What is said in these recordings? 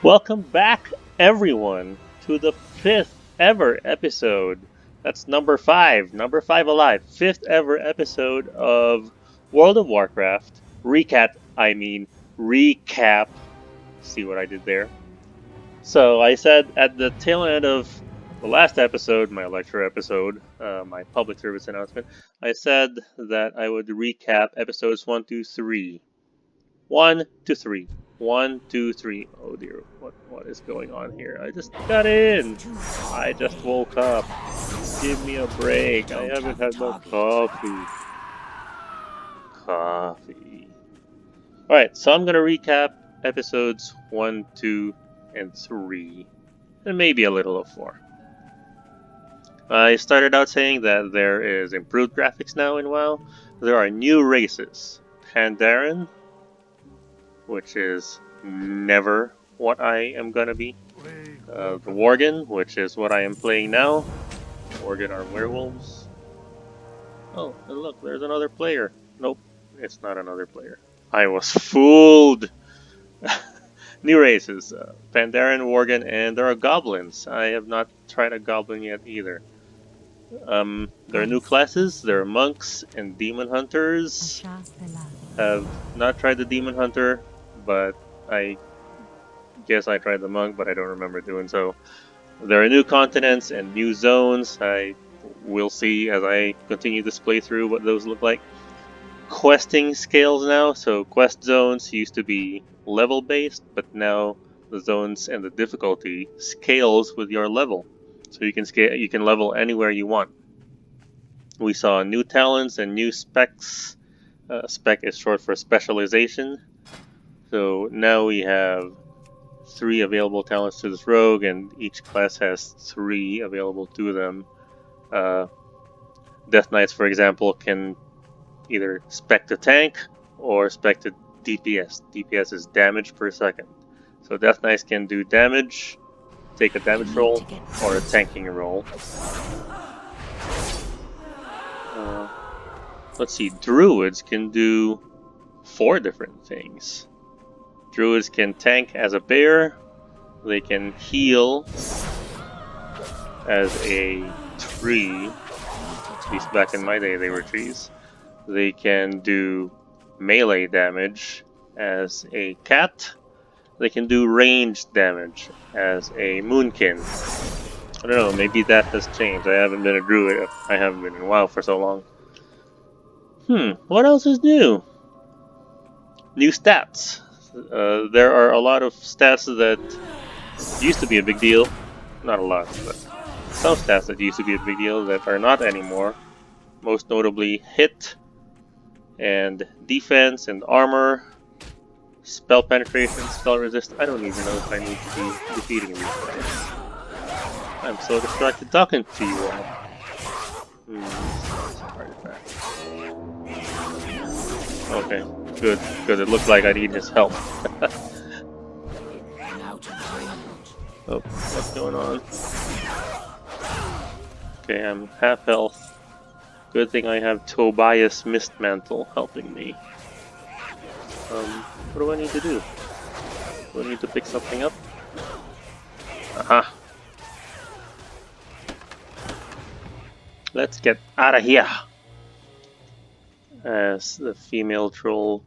Welcome back, everyone, to the fifth ever episode. That's number five alive. Fifth ever episode of World of Warcraft. Recap. See what I did there? So I said at the tail end of the last episode, my lecture episode, my public service announcement, I said that I would recap episodes 1, 2, 3. 1, 2, 3. 1, 2, 3. Oh dear, what is going on here? I just got in. I just woke up. Give me a break. I haven't had no coffee. Alright, so I'm gonna recap episodes 1, 2, and 3. And maybe a little of 4. I started out saying that there is improved graphics now in WoW. There are new races. Pandaren, which is never what I am gonna be. The Worgen, which is what I am playing now. Worgen are werewolves. Oh, and look, there's another player. Nope, it's not another player. I was fooled! New races. Pandaren, Worgen, and there are goblins. I have not tried a goblin yet either. There are new classes. There are monks and demon hunters. Have not tried the demon hunter, but I guess I tried the monk, but I don't remember doing so. There are new continents and new zones. I will see as I continue this playthrough what those look like. Questing scales now, so quest zones used to be level based, but now the zones and the difficulty scales with your level. So you can level anywhere you want. We saw new talents and new specs. Spec is short for specialization. So now we have 3 available talents to this rogue, and each class has 3 available to them. Death Knights, for example, can either spec to tank or spec to DPS. DPS is damage per second. So Death Knights can do damage, take a damage roll, or a tanking roll. Let's see, Druids can do 4 different things. Druids can tank as a bear, they can heal as a tree, at least back in my day they were trees. They can do melee damage as a cat, they can do ranged damage as a moonkin. I don't know, maybe that has changed. I haven't been a druid, I haven't been in WoW for so long. What else is new? New stats. There are a lot of stats that used to be a big deal. Not a lot, but some stats that used to be a big deal that are not anymore. Most notably hit, and defense, and armor, spell penetration, spell resist. I don't even know if I need to be defeating these guys. I'm so distracted talking to you all. Artifact. Okay, good. It looked like I need his help. Oh, what's going on? Okay, I'm half health. Good thing I have Tobias Mistmantle helping me. What do I need to do? Do I need to pick something up? Aha! Let's get out of here! As the female troll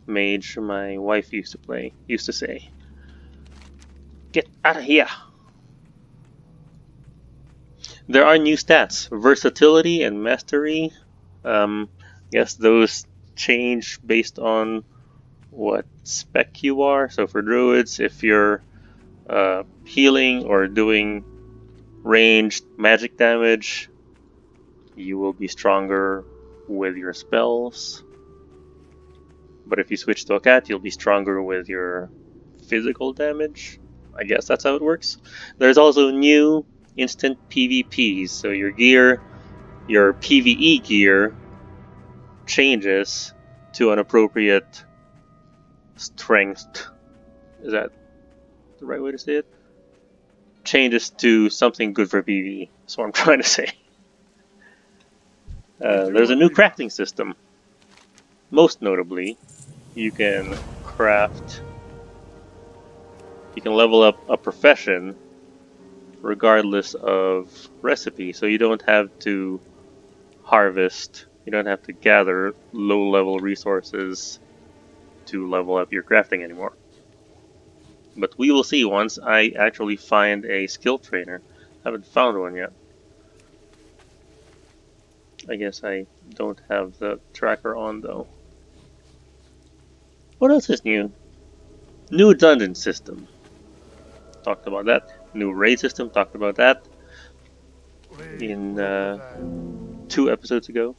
mage my wife used to say. Get out of here! There are new stats, versatility and mastery. Guess those change based on what spec you are. So for druids, if you're healing or doing ranged magic damage, you will be stronger with your spells. But if you switch to a cat, you'll be stronger with your physical damage. I guess that's how it works. There's also new instant PvPs, so your gear, your PvE gear, changes to an appropriate strength. Is that the right way to say it? Changes to something good for PvE, that's what I'm trying to say. There's a new crafting system. Most notably, you can craft you can level up a profession regardless of recipe. So you don't have to harvest, you don't have to gather low-level resources to level up your crafting anymore. But we will see once I actually find a skill trainer. Haven't found one yet. I guess I don't have the tracker on though. What else is new? New dungeon system. Talked about that. New raid system. Talked about that in 2 episodes ago.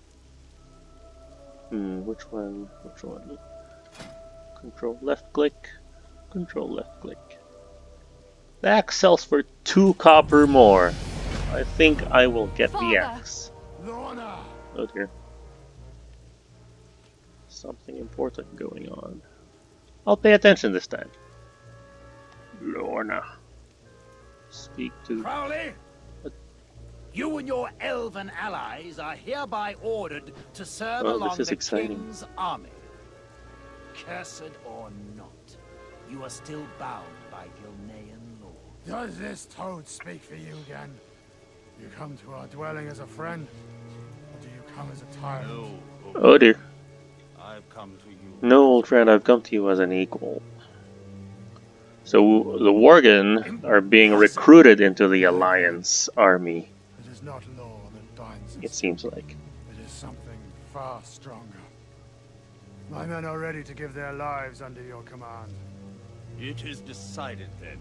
Which one? Which one? Control left click. Control left click. The axe sells for 2 copper more. I think I will get the axe. Oh dear. Something important going on. I'll pay attention this time. Lorna. Speak to... Crowley! What? You and your elven allies are hereby ordered to serve along this is the exciting. King's army. Cursed or not, you are still bound by Gilnean law. Does this toad speak for you again? You come to our dwelling as a friend, or do you come as a tyrant? No, Oh dear. I've come to you. No, old friend, I've come to you as an equal. So the Worgen are being recruited into the Alliance army, It is not law that binds it us. seems like. It is something far stronger. My men are ready to give their lives under your command. It is decided then.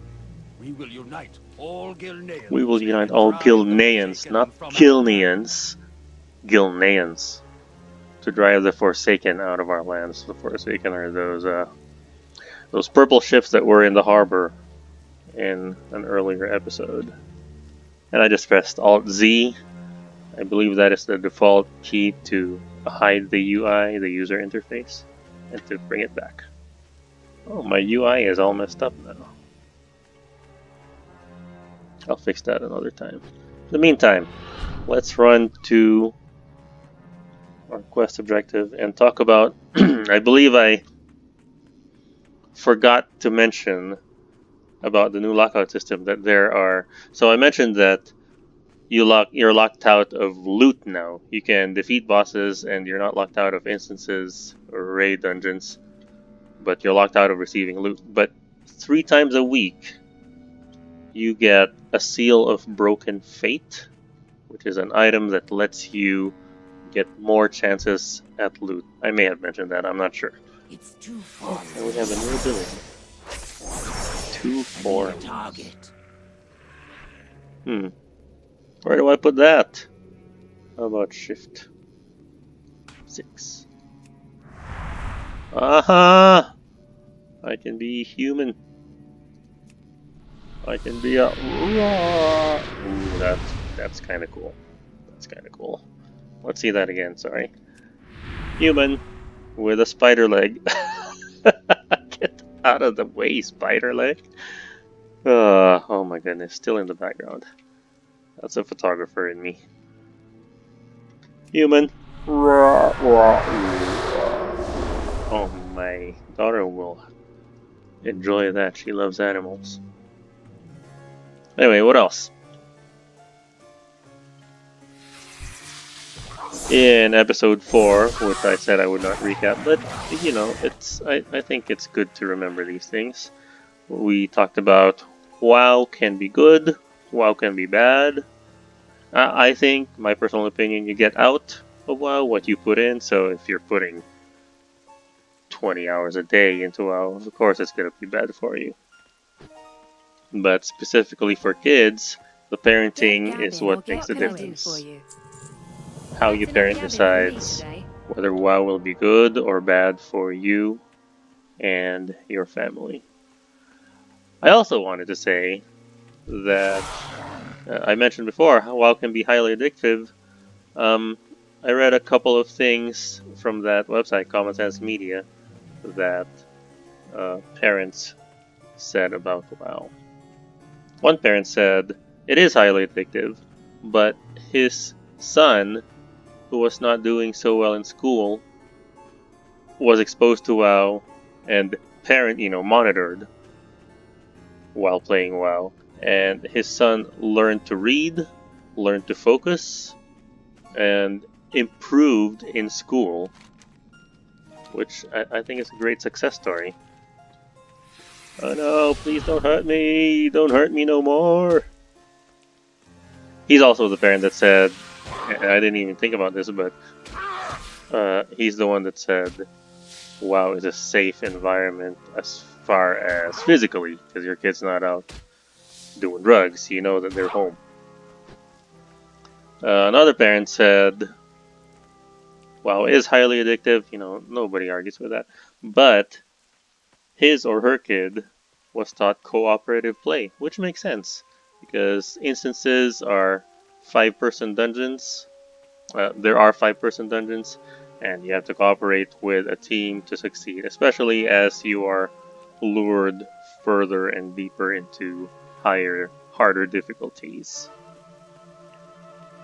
We will unite all Gilneans. We will unite all Gilneans, not Gilneans. Gilneans. To drive the Forsaken out of our lands. The Forsaken are those purple ships that were in the harbor in an earlier episode. And I just pressed Alt-Z. I believe that is the default key to hide the UI, the user interface, and to bring it back. Oh, my UI is all messed up now. I'll fix that another time. In the meantime, let's run to our quest objective and talk about... I believe I forgot to mention about the new lockout system that there are... So I mentioned that you're locked out of loot now. You can defeat bosses and you're not locked out of instances or raid dungeons, but you're locked out of receiving loot. But 3 times a week you get a Seal of Broken Fate, which is an item that lets you get more chances at loot. I may have mentioned that, I'm not sure. It's too far. And we have a new ability. 2-4. Target. Where do I put that? How about shift 6? Aha! I can be human. I can be a... Ooh, that's kind of cool. That's kind of cool. Let's see that again, sorry. Human with a spider leg. Get out of the way, spider leg. Oh my goodness, still in the background. That's a photographer in me. Human. Oh, my daughter will enjoy that. She loves animals. Anyway, what else? In episode 4, which I said I would not recap, but you know, I think it's good to remember these things. We talked about WoW can be good, WoW can be bad. I think, my personal opinion, you get out of WoW what you put in. So if you're putting 20 hours a day into WoW, of course it's going to be bad for you. But specifically for kids, the parenting is what makes the difference. How you parent decides whether WoW will be good or bad for you and your family. I also wanted to say that I mentioned before how WoW can be highly addictive. I read a couple of things from that website, Common Sense Media, that parents said about WoW. One parent said it is highly addictive, but his son, who was not doing so well in school, was exposed to WoW and monitored. while playing WoW, and his son learned to read, learned to focus, and improved in school, which I think is a great success story. Oh no, please don't hurt me! Don't hurt me no more! He's also the parent that said, and I didn't even think about this, but he's the one that said WoW is a safe environment as far as physically, because your kid's not out doing drugs, you know that they're home. Another parent said WoW is highly addictive, you know, nobody argues with that, but his or her kid was taught cooperative play, which makes sense, because instances are 5-person dungeons. There are 5-person dungeons, and you have to cooperate with a team to succeed, especially as you are lured further and deeper into higher, harder difficulties.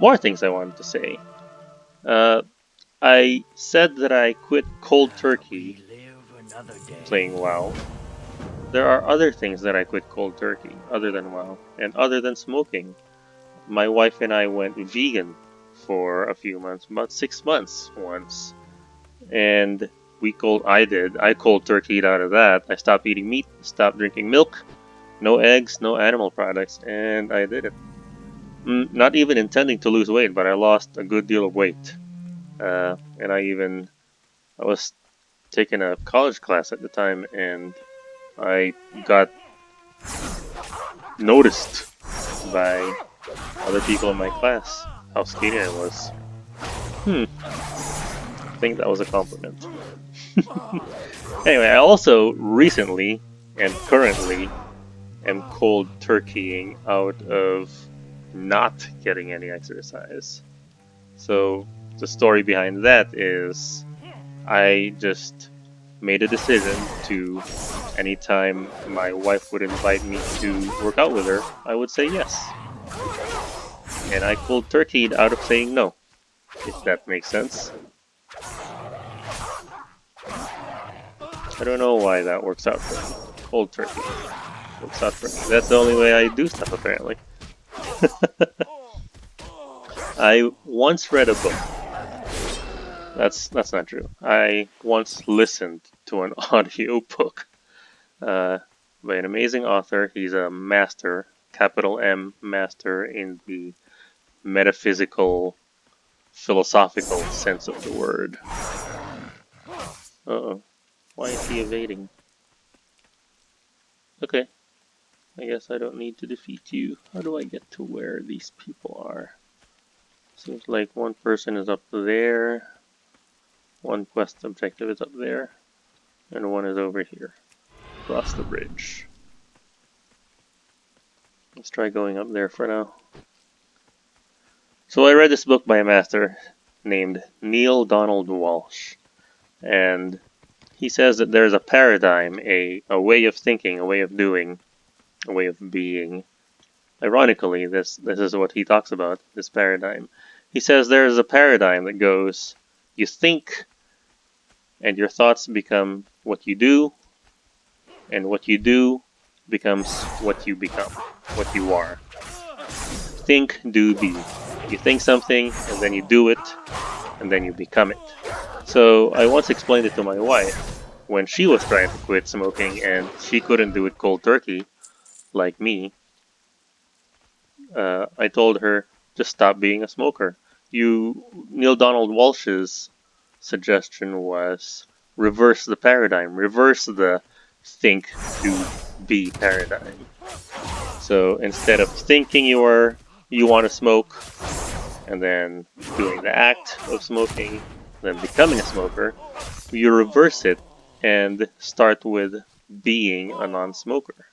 More things I wanted to say. I said that I quit cold turkey playing WoW. There are other things that I quit cold turkey other than WoW, and other than smoking. My wife and I went vegan for a few months, about 6 months once, and I cold turkeyed out of that. I stopped eating meat, stopped drinking milk, no eggs, no animal products, and I did it. Not even intending to lose weight, but I lost a good deal of weight. And I was taking a college class at the time, and I got noticed by other people in my class how skinny I was. I think that was a compliment. Anyway, I also recently and currently am cold turkeying out of not getting any exercise. So the story behind that is I just made a decision to, anytime my wife would invite me to work out with her, I would say yes. And I cold turkeyed out of saying no, if that makes sense. I don't know why that works out for me. Cold turkey works out for me. That's the only way I do stuff, apparently. I once read a book. That's not true. I once listened to an audio book by an amazing author. He's a master, capital M, master in the metaphysical, philosophical sense of the word. Uh-oh. Why is he evading? Okay. I guess I don't need to defeat you. How do I get to where these people are? Seems like one person is up there. One quest objective is up there. And one is over here. Across the bridge. Let's try going up there for now. So I read this book by a master named Neil Donald Walsh. And he says that there's a paradigm, a way of thinking, a way of doing, a way of being. Ironically, this is what he talks about, this paradigm. He says there's a paradigm that goes, you think, and your thoughts become what you do, and what you do becomes what you become, what you are. Think, do, be. You think something, and then you do it, and then you become it. So I once explained it to my wife when she was trying to quit smoking and she couldn't do it cold turkey, like me. I told her, just stop being a smoker. Neil Donald Walsh's suggestion was reverse the paradigm, reverse the think, do, be paradigm. So instead of thinking you want to smoke, and then doing the act of smoking, then becoming a smoker, you reverse it and start with being a non-smoker.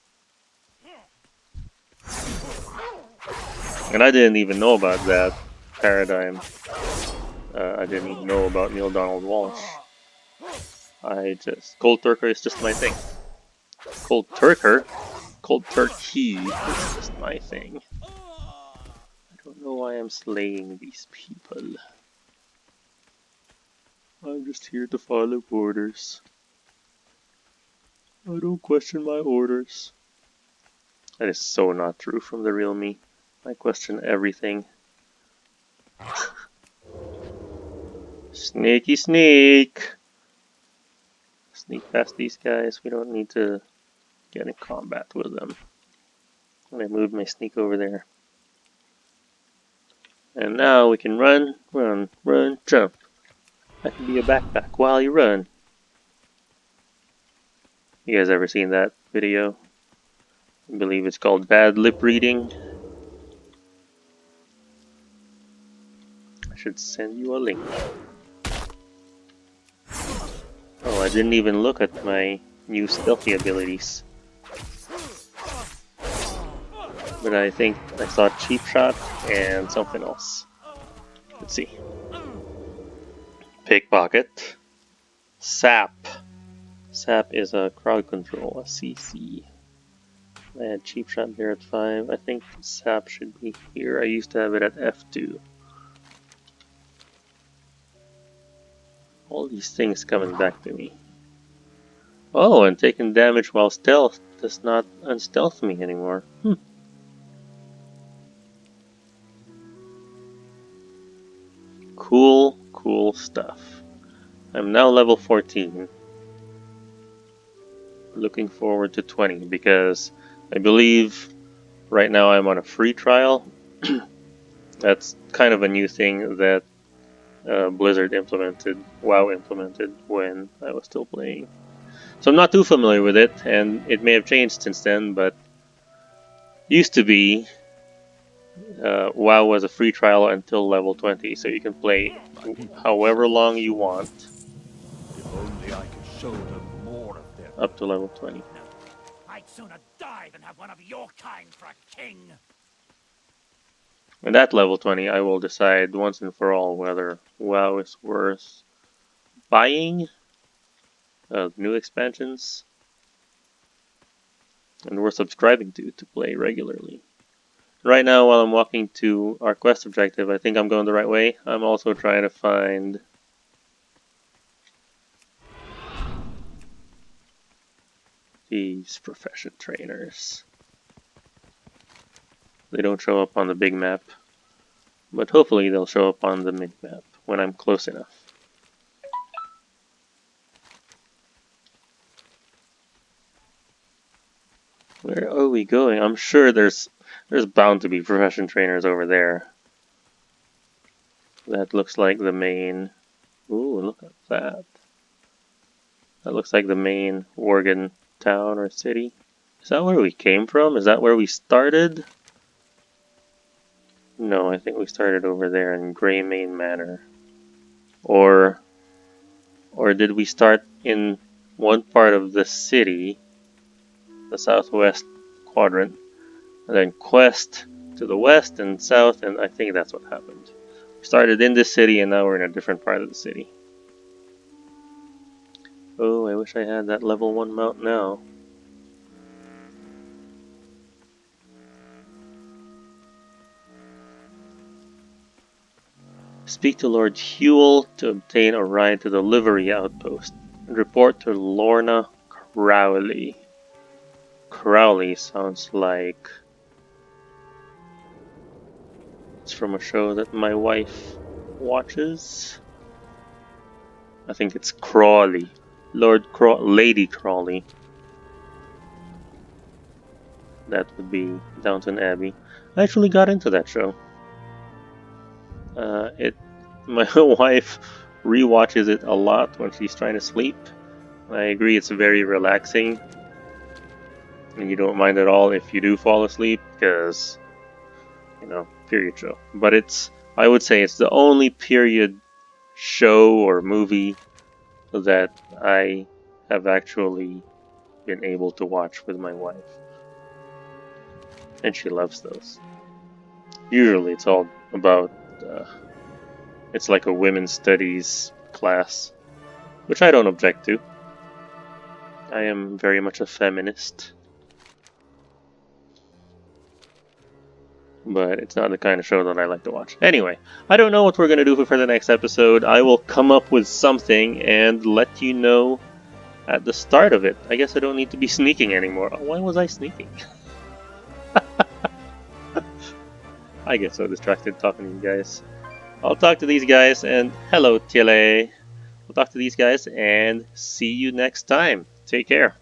And I didn't even know about that paradigm. I didn't even know about Neil Donald Walsh. Cold turkey is just my thing. Cold turkey is just my thing. I don't know why I'm slaying these people. I'm just here to follow orders. I don't question my orders. That is so not true from the real me. I question everything. Sneaky sneak! Sneak past these guys. We don't need to get in combat with them. I'm gonna move my sneak over there. And now we can run, run, run, jump. I can be a backpack while you run. You guys ever seen that video? I believe it's called Bad Lip Reading. I should send you a link. Oh, I didn't even look at my new stealthy abilities. But I think I saw Cheap Shot and something else. Let's see. Pickpocket. Sap. Sap is a crowd control, a CC. I had Cheap Shot there at 5. I think Sap should be here. I used to have it at F2. All these things coming back to me. Oh, and taking damage while stealth does not unstealth me anymore. Cool, cool stuff. I'm now level 14. Looking forward to 20 because I believe right now I'm on a free trial. That's kind of a new thing that Blizzard implemented, WoW implemented when I was still playing. So I'm not too familiar with it, and it may have changed since then, but used to be WoW was a free trial until level 20, so you can play however long you want. If only I could show them more of their Up to level 20. I'd sooner die than have one of your kind for a king. And at level 20, I will decide once and for all whether WoW is worth buying new expansions and worth subscribing to play regularly. Right now, while I'm walking to our quest objective, I think I'm going the right way. I'm also trying to find these profession trainers. They don't show up on the big map, but hopefully they'll show up on the mini-map when I'm close enough. Where are we going? I'm sure there's bound to be profession trainers over there. That looks like the main... Ooh, look at that. That looks like the main Worgen town or city. Is that where we came from? Is that where we started? No, I think we started over there in Greymane Manor. Or did we start in one part of the city, the southwest quadrant, and then quest to the west and south, and I think that's what happened. We started in this city and now we're in a different part of the city. Oh, I wish I had that level 1 mount now. Speak to Lord Huel to obtain a ride to the livery outpost and report to Lorna Crowley. Crowley sounds like it's from a show that my wife watches. I think it's Crawley. Lady Crawley. That would be Downton Abbey. I actually got into that show. My wife rewatches it a lot when she's trying to sleep. I agree, it's very relaxing, and you don't mind at all if you do fall asleep, because, you know, period show. But I would say it's the only period show or movie that I have actually been able to watch with my wife. And she loves those. Usually it's all about, it's like a women's studies class, which I don't object to. I am very much a feminist. But it's not the kind of show that I like to watch. Anyway, I don't know what we're going to do for the next episode. I will come up with something and let you know at the start of it. I guess I don't need to be sneaking anymore. Why was I sneaking? I get so distracted talking to you guys. I'll talk to these guys and hello, Tile. We'll talk to these guys and see you next time. Take care.